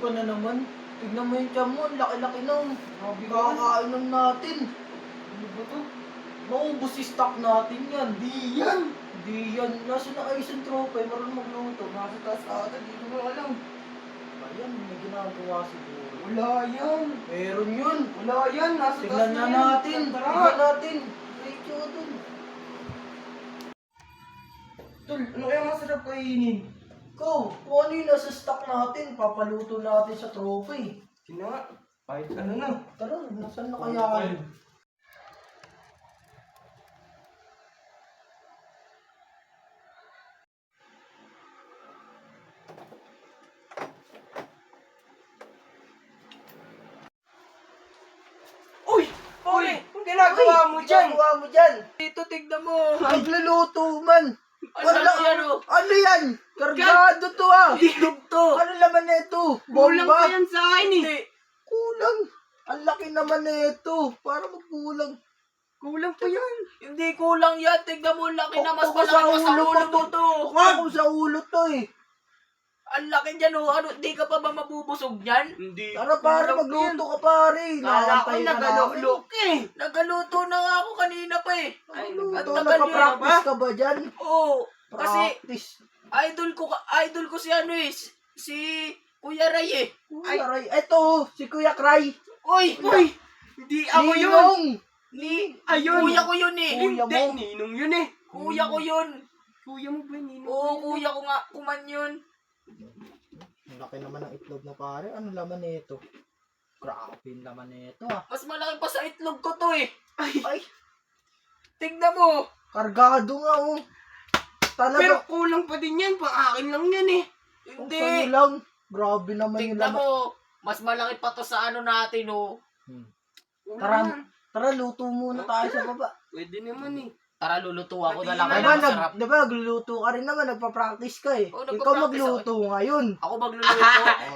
ka na naman. Tignan mo yung tiyan mo, ang laki-laki nung. Grabe ka. Kakainom natin. Ano ba to? Maubos si stock natin yan. Di yan. Hindi yan. Nasa na ayos yung tropa, marunong magluto. Nasa taas ata, dito ko alam. Ayan, may ginagawa siguro. Wala yan. Meron yun. Wala yan. Nasa taas Tignan na yan. natin. Tara. Tignan natin. Medyo dun. Tol, ano kaya masarap kainin? Ikaw, kung ano yung nasa stock natin, papaluto natin sa tropa eh. Sino nga? Kahit ano na. Tara, nasan na kaya yun? Uy! Uy! Ang ginagawa mo dyan? Ginagawa mo dyan? Dito, tignan mo. Nagluluto man. Ano yan, oh? Ano yan? Kargado to ah. Itlog to. Ano laman na ito? Kulang Bomba? pa yan sa akin eh. Hindi. Kulang. Ang laki naman na ito. Para magkulang. Kulang pa yan. Hindi kulang yan. Tignan mo, laki na mas Tuktok ko sa malaki pa sa ulo ulo ko mo to. Wag ko sa ulo to eh. Ang laki dyan, oh. Ano, di ka pa ba mabubusog yan? Hindi. Tara pare, magluto ka pare. Kala ko Nakantay ka nagaluto namin. eh. Nagaluto na nga ako kanina pa eh. Ay, ang luto. tagal Nagpa-practice ka ba dyan? Oo. Kasi Practice. idol ko si ano eh. Si Kuya Ray eh. Kuya Ray. Eto, si Kuya Cry. Uy! Uy! Hindi ako yun. Ninong. Ayun. Kuya ko yun eh. Kuya Hindi, mo. ninong yun eh. Kuya ko yun. Kuya mo ba ninong? Oo, kuya ko nga. Kuman yun. Ang laki naman ng itlog na pare. Ano laman nito? Grabe yung laman nito ah. Mas malaki pa sa itlog ko to eh. Ay, Tignan mo. kargado nga oh. Pero Talaga. kulang pa din yan. Pang akin lang yan eh. Kung Hindi. sa'yo lang. Grabe naman yung Tignan laman. mo. Mas malaki pa to sa ano natin oh. Kulang Tara, yan. tara luto muna tayo sa baba. Pwede naman eh. Tara, luluto ako na lang. Ay, Diba, Ano masarap. diba, nagluluto ka rin naman, nagpa-practice ka eh. Oo, Ikaw nagpa-practice magluto ngayon. Ako magluluto.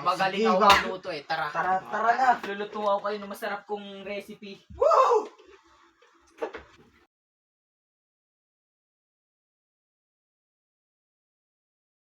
Magaling sige, ako ba? magluto eh. Tara. Tara na. Luluto ako kayo ng masarap kong recipe. Wow!